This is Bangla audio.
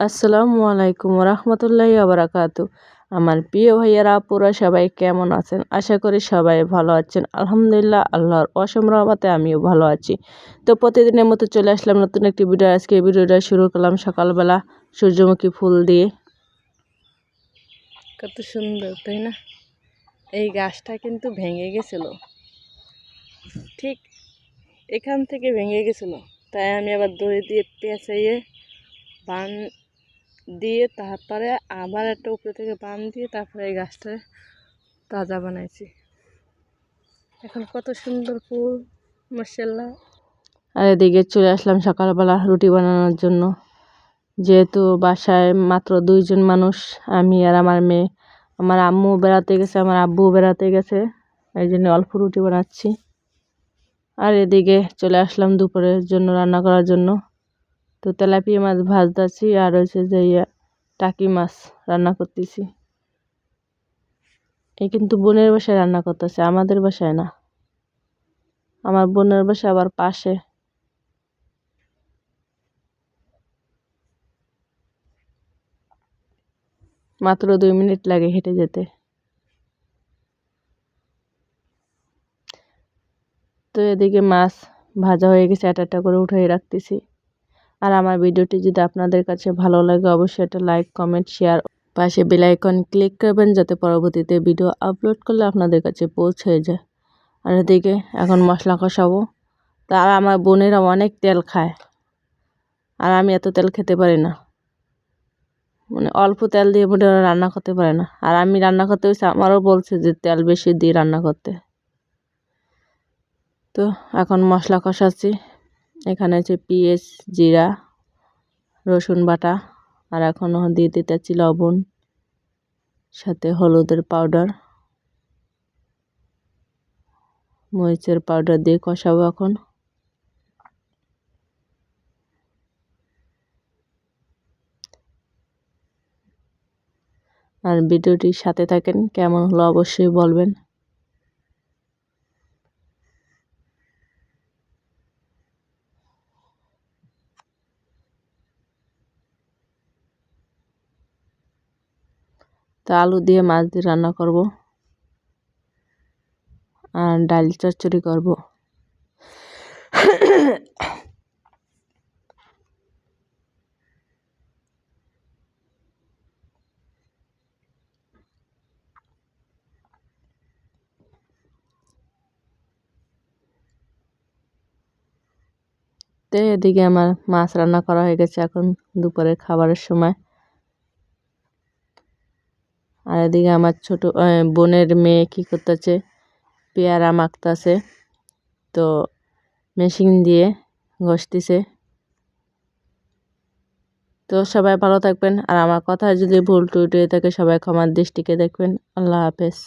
আসসালামু আলাইকুম রহমতুল্লাহি বারাকাতু। আমার প্রিয় ভাইয়ারা আপুরা সবাই কেমন আছেন? আশা করি সবাই ভালো আছেন। আলহামদুলিল্লাহ, আল্লাহর অসীম রহমতে আমিও ভালো আছি। তো প্রতিদিনের মতো চলে আসলাম নতুন একটি ভিডিও। আজকে এই ভিডিওটা শুরু করলাম সকালবেলা সূর্যমুখী ফুল দিয়ে। কত সুন্দর তাই না? এই গাছটা কিন্তু ভেঙে গেছিল, ঠিক এখান থেকে ভেঙে গেছিল, তাই আমি আবার দড়ি দিয়ে পেঁচাইয়ে বান দিয়ে তারপরে আবার একটা উপরে থেকে বান দিয়ে তারপরে এই গাছটা তাজা বানাইছি। এখন কত সুন্দর ফুল, মাশাআল্লাহ। আর এদিকে চলে আসলাম সকালবেলা রুটি বানানোর জন্য। যেহেতু বাসায় মাত্র 2জন মানুষ, আমি আর আমার মেয়ে। আমার আম্মু বেড়াতে গেছে, আমার আব্বু বেড়াতে গেছে, এই জন্য অল্প রুটি বানাচ্ছি। আর এদিকে চলে আসলাম দুপুরের জন্য রান্না করার জন্য। তো তেলাপিয়া মাছ ভাজতেছি আর হচ্ছে যে টাকি মাছ রান্না করতেছি। এই কিন্তু বোনের বাসায় রান্না করতেছে, আমাদের বাসায় না। আমার বোনের বাসা আবার পাশে। মাত্র 2 মিনিট লাগে হেঁটে যেতে। তো এদিকে মাছ ভাজা হয়ে গেছে, একটা করে উঠিয়ে রাখতেছি। আর আমার ভিডিওটি যদি আপনাদের কাছে ভালো লাগে অবশ্যই একটা লাইক, কমেন্ট, শেয়ার, পাশে বেল আইকন ক্লিক করবেন যাতে পরবর্তীতে ভিডিও আপলোড করলে আপনাদের কাছে পৌঁছে যায়। আর এদিকে এখন মশলা কষাবো। আর আমার বোনেরা অনেক তেল খায়, আর আমি এত তেল খেতে পারি না। মানে অল্প তেল দিয়ে মোটে রান্না করতে পারে না। আর আমি রান্না করতে হয়েছে, আমারও বলছে যে তেল বেশি দিয়ে রান্না করতে। তো এখন মশলা কষাচ্ছি। এখানে হচ্ছে পেঁয়াজ, জিরা, রসুন বাটা, আর এখনও দিয়ে দিতেছি লবণ, সাথে হলুদের পাউডার, মরিচের পাউডার দিয়ে কষাবো এখন। আর ভিডিওটির সাথে থাকেন, কেমন হলো অবশ্যই বলবেন। তো আলু দিয়ে মাছ দিয়ে রান্না করব, আর ডাল চচ্চড়ি করব। তো এদিকে আমার মাছ রান্না করা হয়ে গেছে, এখন দুপুরের খাবারের সময়। আর এদিকে আমার ছোট বোনের মেয়ে কি করতেছে, পেয়ারা মাখতেছে। তো মেশিন দিয়ে ঘষতেছে। তো সবাই ভালো থাকবেন, আর আমার কথা যদি ভুল টুটি হয়ে থাকে সবাই ক্ষমার দৃষ্টিতে দেখবেন। আল্লাহ হাফেজ।